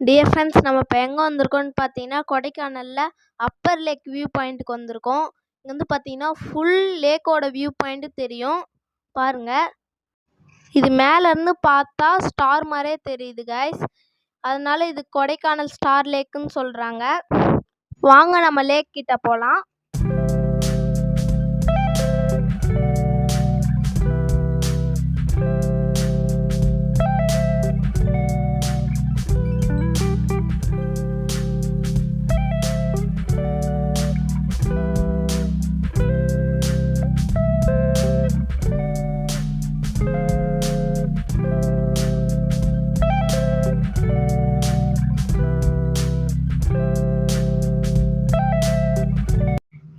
Dear friends, நம்ம இப்போ எங்கே வந்திருக்கோம்னு பார்த்தீங்கன்னா கொடைக்கானலில் அப்பர் லேக் வியூ பாயிண்ட்டுக்கு வந்திருக்கோம். இங்கே வந்து பார்த்தீங்கன்னா ஃபுல் லேக்கோட வியூ பாயிண்ட்டு தெரியும் பாருங்கள். இது மேலேருந்து பார்த்தா ஸ்டார் மாதிரியே தெரியுது கைஸ். அதனால இது கொடைக்கானல் ஸ்டார் லேக்குன்னு சொல்கிறாங்க. வாங்க நம்ம லேக் கிட்ட போகலாம்.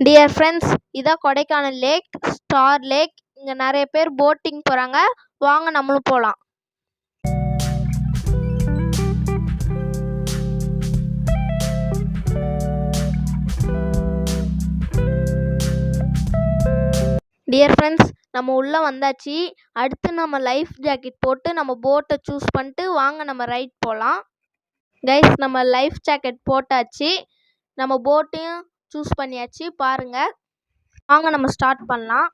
டியர் ஃப்ரெண்ட்ஸ், இதான் கொடைக்கானல் லேக், ஸ்டார் லேக். இங்கே நிறைய பேர் போட்டிங் போகிறாங்க. வாங்க நம்மளும் போகலாம். டியர் ஃப்ரெண்ட்ஸ், நம்ம உள்ளே வந்தாச்சு. அடுத்து நம்ம லைஃப் ஜாக்கெட் போட்டு நம்ம போட்டை சூஸ் பண்ணிட்டு வாங்க நம்ம ரைட் போகலாம். கைஸ், நம்ம லைஃப் ஜாக்கெட் போட்டாச்சு, நம்ம போட்டையும் சூஸ் பண்ணியாச்சு பாருங்க. வாங்க நம்ம ஸ்டார்ட் பண்ணலாம்.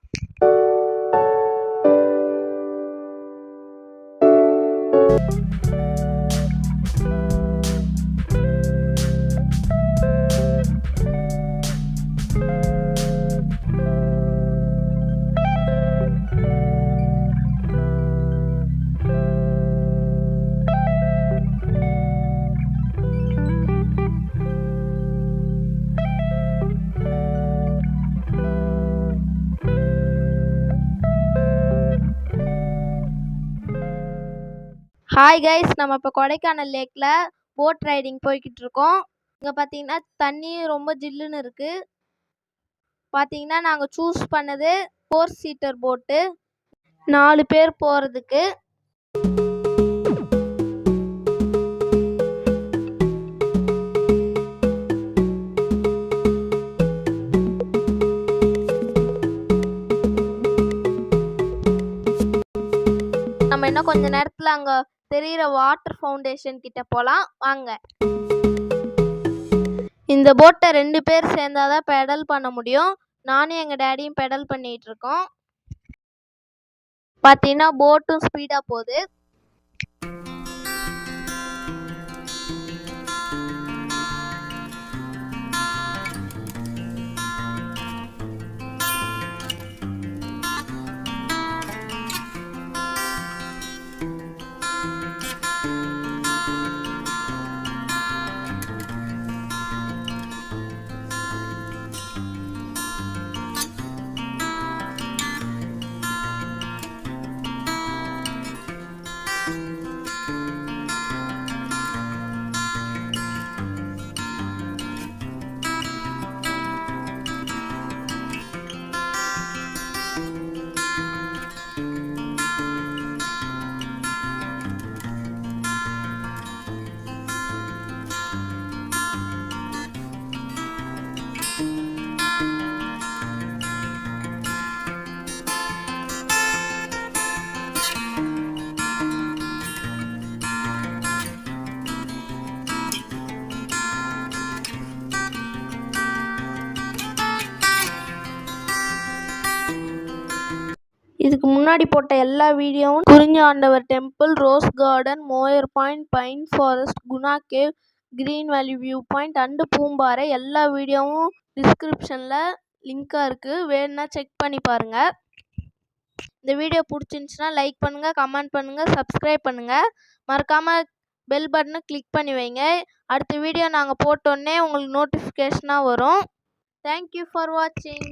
ஹாய் கைஸ், நம்ம இப்போ கொடைக்கானல் லேக்கில் போட் ரைடிங் போய்கிட்டு இருக்கோம். இங்கே பார்த்தீங்கன்னா தண்ணி ரொம்ப ஜில்லுன்னு இருக்குது. பார்த்தீங்கன்னா நாங்கள் சூஸ் பண்ணது 4 சீட்டர் போட்டு, 4 பேர் போகிறதுக்கு. நம்ம இன்னும் கொஞ்ச நேரத்தில் அங்கே தெரிகிற வாட்டர் ஃபவுண்டேஷன் கிட்ட போகலாம் வாங்க. இந்த போட்டை 2 பேர் சேர்ந்தாதான் பெடல் பண்ண முடியும். நானும் எங்கள் டேடியும் பெடல் பண்ணிகிட்டு இருக்கோம். பார்த்தீங்கன்னா போட்டும் ஸ்பீடாக போகுது. இதுக்கு முன்னாடி போட்ட எல்லா வீடியோவும் Kurinji Andavar temple, rose garden, Moir point, pine forest, Guna cave, green valley view point and Poombarai எல்லா வீடியோவும் டிஸ்கிரிப்ஷனில் லிங்காக இருக்குது. வேணும்னா செக் பண்ணி பாருங்கள். இந்த வீடியோ பிடிச்சிருந்துச்சுன்னா லைக் பண்ணுங்கள், கமெண்ட் பண்ணுங்கள், சப்ஸ்கிரைப் பண்ணுங்கள். மறக்காமல் பெல் பட்டனை கிளிக் பண்ணி வைங்க. அடுத்த வீடியோ நாங்கள் போட்டோன்னே உங்களுக்கு நோட்டிஃபிகேஷனாக வரும். தேங்க்யூ ஃபார் வாட்சிங்.